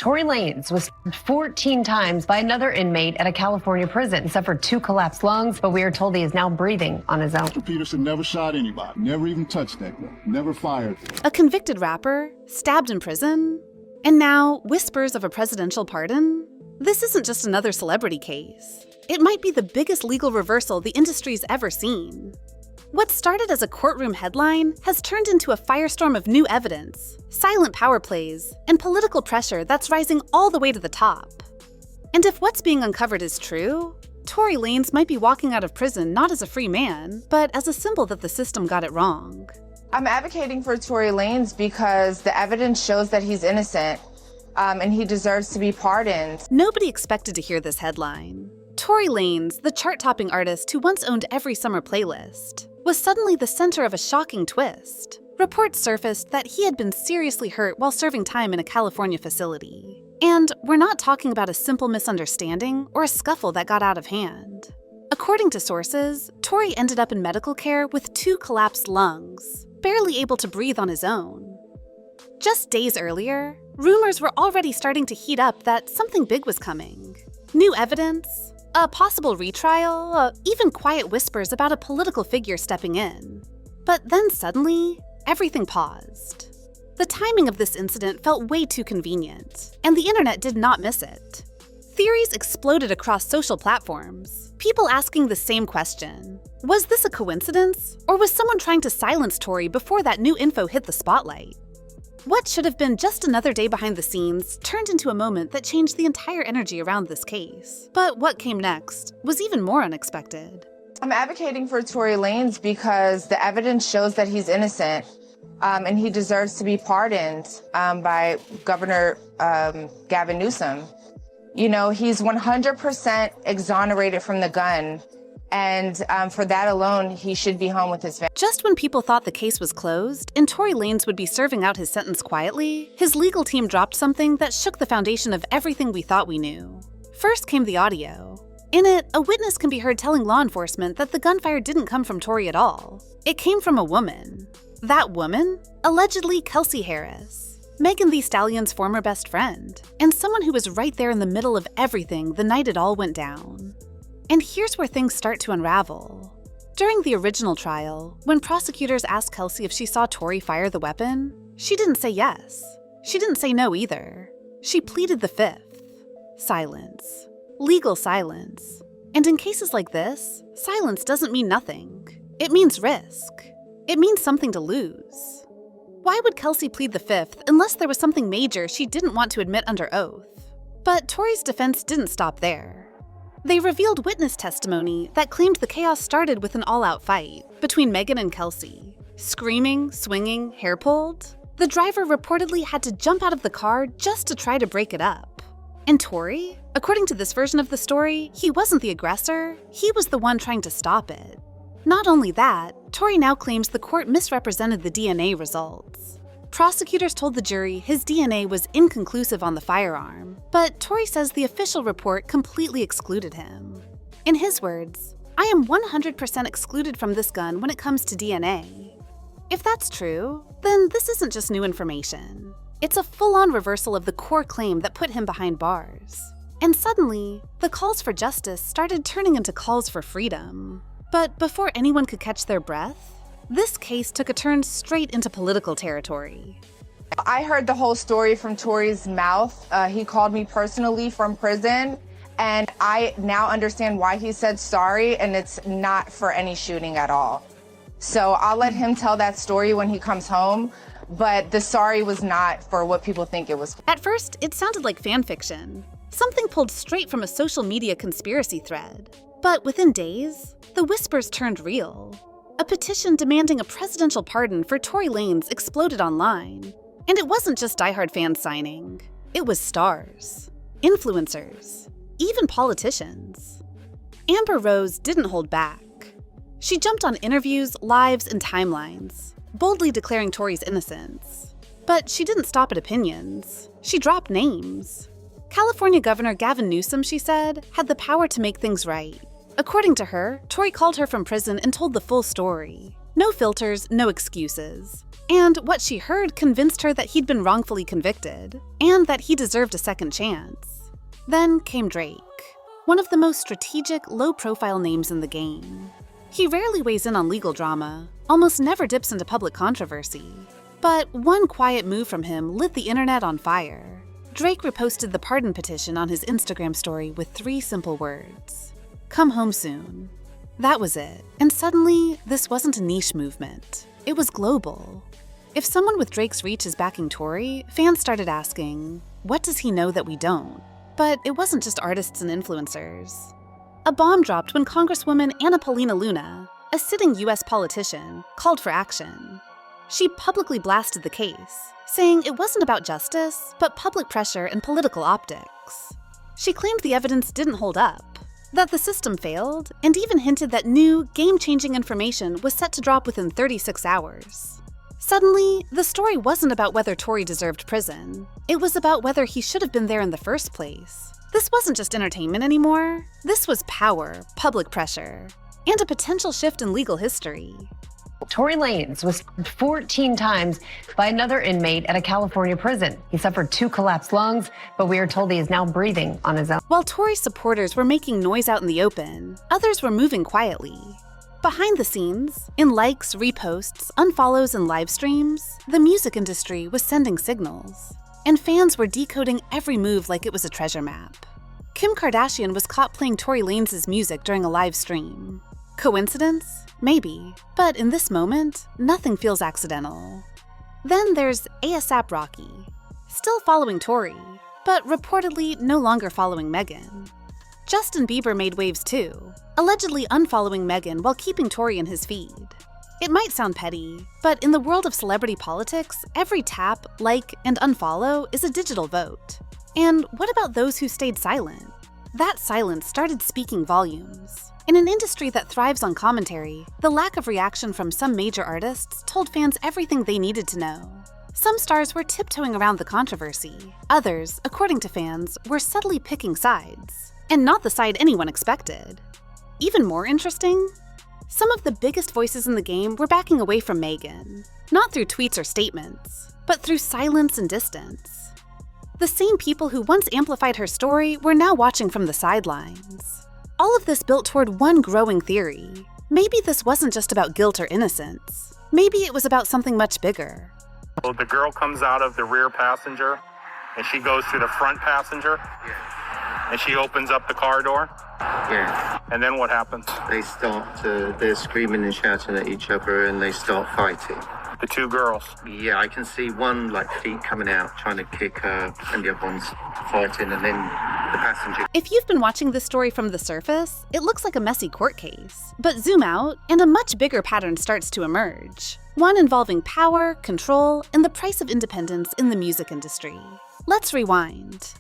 Tory Lanez was stabbed 14 times by another inmate at a California prison. He suffered 2 collapsed lungs, but we are told he is now breathing on his own. Peterson never shot anybody, never even touched that girl, never fired. A convicted rapper, stabbed in prison, and now whispers of a presidential pardon? This isn't just another celebrity case. It might be the biggest legal reversal the industry's ever seen. What started as a courtroom headline has turned into a firestorm of new evidence, silent power plays, and political pressure that's rising all the way to the top. And if what's being uncovered is true, Tory Lanez might be walking out of prison not as a free man, but as a symbol that the system got it wrong. I'm advocating for Tory Lanez because the evidence shows that he's innocent, and he deserves to be pardoned. Nobody expected to hear this headline. Tory Lanez, the chart-topping artist who once owned every summer playlist, was suddenly the center of a shocking twist. Reports surfaced that he had been seriously hurt while serving time in a California facility. And we're not talking about a simple misunderstanding or a scuffle that got out of hand. According to sources, Tory ended up in medical care with 2 collapsed lungs, barely able to breathe on his own. Just days earlier, rumors were already starting to heat up that something big was coming. New evidence, a possible retrial, even quiet whispers about a political figure stepping in. But then suddenly, everything paused. The timing of this incident felt way too convenient, and the internet did not miss it. Theories exploded across social platforms, people asking the same question. Was this a coincidence, or was someone trying to silence Tory before that new info hit the spotlight? What should have been just another day behind the scenes turned into a moment that changed the entire energy around this case. But what came next was even more unexpected. I'm advocating for Tory Lanez because the evidence shows that he's innocent, and he deserves to be pardoned by Governor Gavin Newsom. You know, he's 100% exonerated from the gun, and for that alone, he should be home with his family. Just when people thought the case was closed and Tory Lanez would be serving out his sentence quietly, his legal team dropped something that shook the foundation of everything we thought we knew. First came the audio. In it, a witness can be heard telling law enforcement that the gunfire didn't come from Tory at all. It came from a woman. That woman? Allegedly Kelsey Harris, Thee Stallion's former best friend, and someone who was right there in the middle of everything the night it all went down. And here's where things start to unravel. During the original trial, when prosecutors asked Kelsey if she saw Tory fire the weapon, she didn't say yes. She didn't say no either. She pleaded the 5th. Silence. Legal silence. And in cases like this, silence doesn't mean nothing. It means risk. It means something to lose. Why would Kelsey plead the 5th unless there was something major she didn't want to admit under oath? But Tory's defense didn't stop there. They revealed witness testimony that claimed the chaos started with an all-out fight between Megan and Kelsey. Screaming, swinging, hair pulled. The driver reportedly had to jump out of the car just to try to break it up. And Tory? According to this version of the story, he wasn't the aggressor, he was the one trying to stop it. Not only that, Tory now claims the court misrepresented the DNA results. Prosecutors told the jury his DNA was inconclusive on the firearm, but Tory says the official report completely excluded him. In his words, "I am 100% excluded from this gun when it comes to DNA." If that's true, then this isn't just new information. It's a full-on reversal of the core claim that put him behind bars. And suddenly, the calls for justice started turning into calls for freedom. But before anyone could catch their breath, this case took a turn straight into political territory. I heard the whole story from Tory's mouth. He called me personally from prison, and I now understand why he said sorry, and it's not for any shooting at all. So I'll let him tell that story when he comes home, but the sorry was not for what people think it was. At first, it sounded like fan fiction, something pulled straight from a social media conspiracy thread. But within days, the whispers turned real. A petition demanding a presidential pardon for Tory Lanez exploded online. And it wasn't just diehard fans signing. It was stars, influencers, even politicians. Amber Rose didn't hold back. She jumped on interviews, lives, and timelines, boldly declaring Tory's innocence. But she didn't stop at opinions. She dropped names. California Governor Gavin Newsom, she said, had the power to make things right. According to her, Tory called her from prison and told the full story. No filters, no excuses. And what she heard convinced her that he'd been wrongfully convicted, and that he deserved a second chance. Then came Drake, one of the most strategic, low-profile names in the game. He rarely weighs in on legal drama, almost never dips into public controversy. But one quiet move from him lit the internet on fire. Drake reposted the pardon petition on his Instagram story with 3 simple words: "Come home soon." That was it. And suddenly, this wasn't a niche movement. It was global. If someone with Drake's reach is backing Tory, fans started asking, what does he know that we don't? But it wasn't just artists and influencers. A bomb dropped when Congresswoman Anna Paulina Luna, a sitting US politician, called for action. She publicly blasted the case, saying it wasn't about justice, but public pressure and political optics. She claimed the evidence didn't hold up, that the system failed, and even hinted that new, game-changing information was set to drop within 36 hours. Suddenly, the story wasn't about whether Tory deserved prison. It was about whether he should have been there in the first place. This wasn't just entertainment anymore. This was power, public pressure, and a potential shift in legal history. Tory Lanez was 14 times by another inmate at a California prison. He suffered 2 collapsed lungs, but we are told he is now breathing on his own. While Tory's supporters were making noise out in the open, others were moving quietly. Behind the scenes, in likes, reposts, unfollows, and live streams, the music industry was sending signals. And fans were decoding every move like it was a treasure map. Kim Kardashian was caught playing Tory Lanez's music during a live stream. Coincidence? Maybe. But in this moment, nothing feels accidental. Then there's ASAP Rocky, still following Tory, but reportedly no longer following Megan. Justin Bieber made waves too, allegedly unfollowing Megan while keeping Tory in his feed. It might sound petty, but in the world of celebrity politics, every tap, like, and unfollow is a digital vote. And what about those who stayed silent? That silence started speaking volumes. In an industry that thrives on commentary, the lack of reaction from some major artists told fans everything they needed to know. Some stars were tiptoeing around the controversy. Others, according to fans, were subtly picking sides. And not the side anyone expected. Even more interesting? Some of the biggest voices in the game were backing away from Megan, not through tweets or statements, but through silence and distance. The same people who once amplified her story were now watching from the sidelines. All of this built toward one growing theory. Maybe this wasn't just about guilt or innocence. Maybe it was about something much bigger. So the girl comes out of the rear passenger, and she goes to the front passenger, and she opens up the car door. Yeah. And then what happens? They're screaming and shouting at each other, and they start fighting. The 2 girls. Yeah, I can see one feet coming out trying to kick her, and the other one's fighting, and then the passenger. If you've been watching this story from the surface, it looks like a messy court case. But zoom out, and a much bigger pattern starts to emerge. One involving power, control, and the price of independence in the music industry. Let's rewind.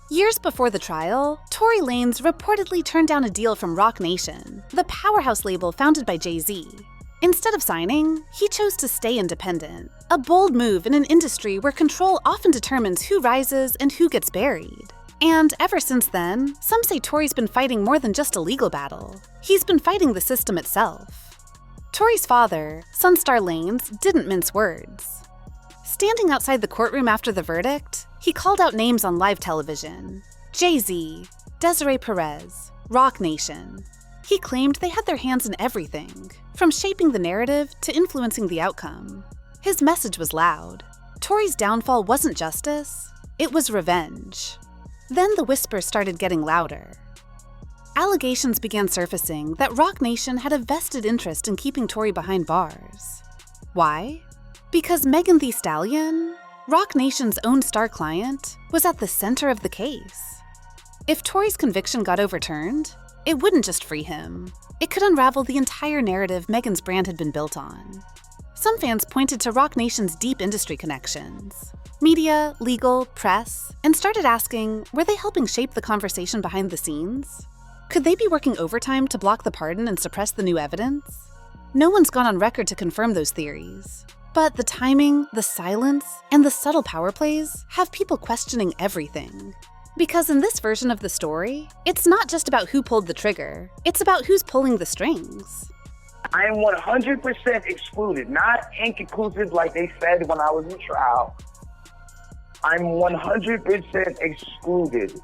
Years before the trial, Tory Lanez reportedly turned down a deal from Roc Nation, the powerhouse label founded by Jay-Z. Instead of signing, he chose to stay independent, a bold move in an industry where control often determines who rises and who gets buried. And ever since then, some say Tory's been fighting more than just a legal battle. He's been fighting the system itself. Tory's father, Sunstar Lanez, didn't mince words. Standing outside the courtroom after the verdict, he called out names on live television: Jay-Z, Desiree Perez, Roc Nation. He claimed they had their hands in everything, from shaping the narrative to influencing the outcome. His message was loud. Tory's downfall wasn't justice, it was revenge. Then the whispers started getting louder. Allegations began surfacing that Roc Nation had a vested interest in keeping Tory behind bars. Why? Because Megan Thee Stallion, Roc Nation's own star client, was at the center of the case. If Tory's conviction got overturned, it wouldn't just free him. It could unravel the entire narrative Megan's brand had been built on. Some fans pointed to Roc Nation's deep industry connections, media, legal, press, and started asking, were they helping shape the conversation behind the scenes? Could they be working overtime to block the pardon and suppress the new evidence? No one's gone on record to confirm those theories. But the timing, the silence, and the subtle power plays have people questioning everything. Because in this version of the story, it's not just about who pulled the trigger, it's about who's pulling the strings. I am 100% excluded, not inconclusive like they said when I was in trial. I'm 100% excluded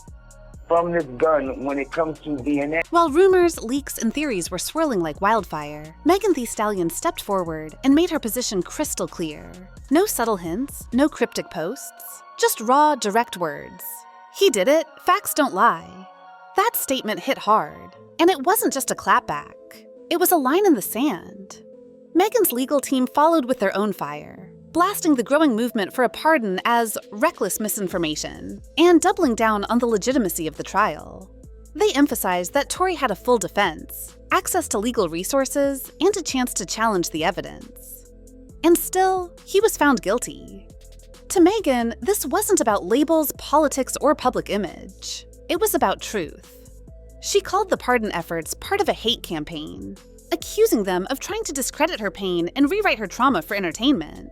from this gun when it comes to DNA. While rumors, leaks, and theories were swirling like wildfire, Thee Stallion stepped forward and made her position crystal clear. No subtle hints, no cryptic posts, just raw, direct words. He did it, facts don't lie. That statement hit hard, and it wasn't just a clapback. It was a line in the sand. Megan's legal team followed with their own fire, blasting the growing movement for a pardon as reckless misinformation, and doubling down on the legitimacy of the trial. They emphasized that Tory had a full defense, access to legal resources, and a chance to challenge the evidence. And still, he was found guilty. To Megan, this wasn't about labels, politics, or public image. It was about truth. She called the pardon efforts part of a hate campaign, accusing them of trying to discredit her pain and rewrite her trauma for entertainment.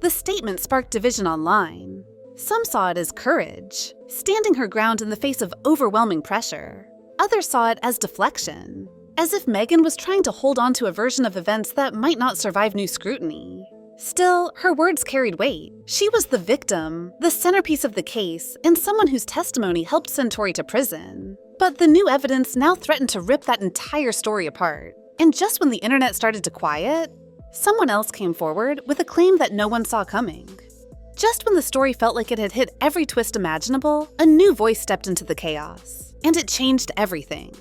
The statement sparked division online. Some saw it as courage, standing her ground in the face of overwhelming pressure. Others saw it as deflection, as if Megan was trying to hold on to a version of events that might not survive new scrutiny. Still, her words carried weight. She was the victim, the centerpiece of the case, and someone whose testimony helped send Tory to prison. But the new evidence now threatened to rip that entire story apart. And just when the internet started to quiet, someone else came forward with a claim that no one saw coming. Just when the story felt like it had hit every twist imaginable, a new voice stepped into the chaos. And it changed everything.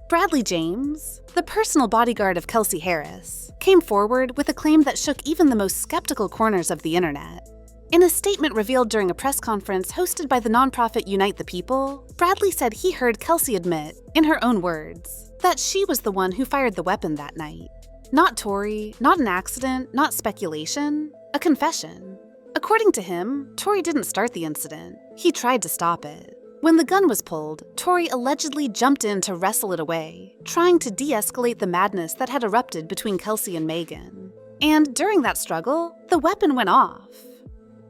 Bradley James, the personal bodyguard of Kelsey Harris, came forward with a claim that shook even the most skeptical corners of the internet. In a statement revealed during a press conference hosted by the nonprofit Unite the People, Bradley said he heard Kelsey admit, in her own words, that she was the one who fired the weapon that night. Not Tory, not an accident, not speculation, a confession. According to him, Tory didn't start the incident. He tried to stop it. When the gun was pulled, Tory allegedly jumped in to wrestle it away, trying to de-escalate the madness that had erupted between Kelsey and Megan. And during that struggle, the weapon went off.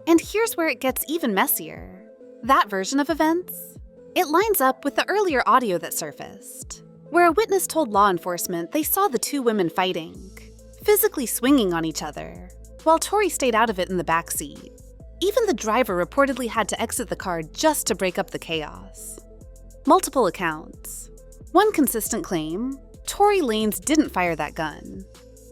And here's where it gets even messier. That version of events? It lines up with the earlier audio that surfaced, where a witness told law enforcement they saw the two women fighting, physically swinging on each other, while Tory stayed out of it in the back seat. Even the driver reportedly had to exit the car just to break up the chaos. Multiple accounts. One consistent claim, Tory Lanez didn't fire that gun.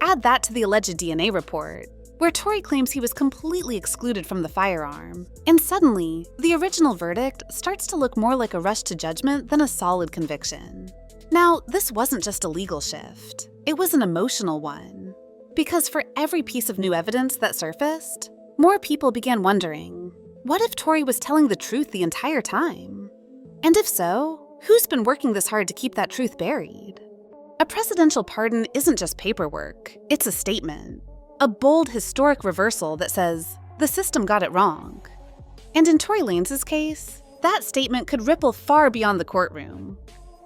Add that to the alleged DNA report, where Tory claims he was completely excluded from the firearm, and suddenly, the original verdict starts to look more like a rush to judgment than a solid conviction. Now, this wasn't just a legal shift. It was an emotional one. Because for every piece of new evidence that surfaced, more people began wondering, what if Tory was telling the truth the entire time? And if so, who's been working this hard to keep that truth buried? A presidential pardon isn't just paperwork, it's a statement. A bold, historic reversal that says, the system got it wrong. And in Tory Lanez's case, that statement could ripple far beyond the courtroom.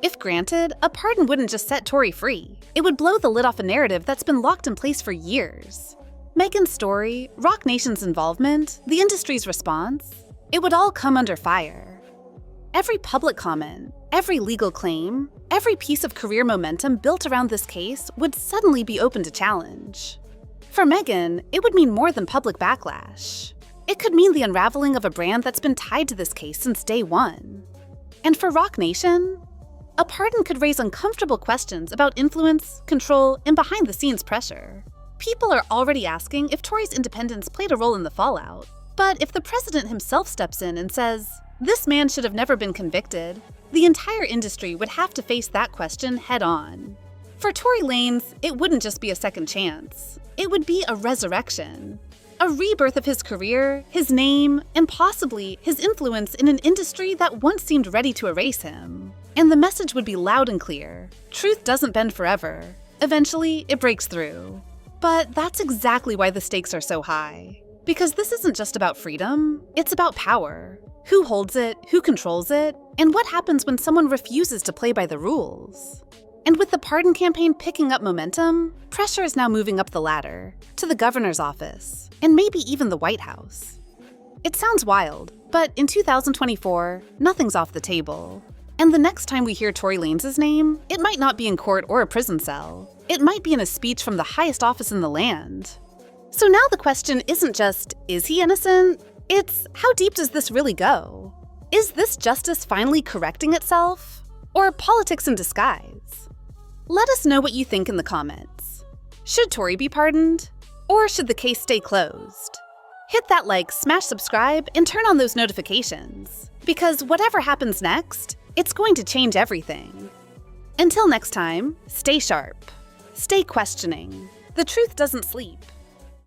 If granted, a pardon wouldn't just set Tory free. It would blow the lid off a narrative that's been locked in place for years. Megan's story, Roc Nation's involvement, the industry's response, it would all come under fire. Every public comment, every legal claim, every piece of career momentum built around this case would suddenly be open to challenge. For Megan, it would mean more than public backlash. It could mean the unraveling of a brand that's been tied to this case since day one. And for Roc Nation, a pardon could raise uncomfortable questions about influence, control, and behind-the-scenes pressure. People are already asking if Tory's independence played a role in the fallout. But if the president himself steps in and says, this man should have never been convicted, the entire industry would have to face that question head-on. For Tory Lanez, it wouldn't just be a second chance. It would be a resurrection. A rebirth of his career, his name, and possibly his influence in an industry that once seemed ready to erase him. And the message would be loud and clear. Truth doesn't bend forever. Eventually, it breaks through. But that's exactly why the stakes are so high. Because this isn't just about freedom, it's about power. Who holds it, who controls it, and what happens when someone refuses to play by the rules. And with the pardon campaign picking up momentum, pressure is now moving up the ladder, to the governor's office, and maybe even the White House. It sounds wild, but in 2024, nothing's off the table. And the next time we hear Tory Lanez' name, it might not be in court or a prison cell. It might be in a speech from the highest office in the land. So now the question isn't just, is he innocent? It's, how deep does this really go? Is this justice finally correcting itself? Or politics in disguise? Let us know what you think in the comments. Should Tory be pardoned? Or should the case stay closed? Hit that like, smash subscribe, and turn on those notifications. Because whatever happens next, it's going to change everything. Until next time, stay sharp. Stay questioning. The truth doesn't sleep.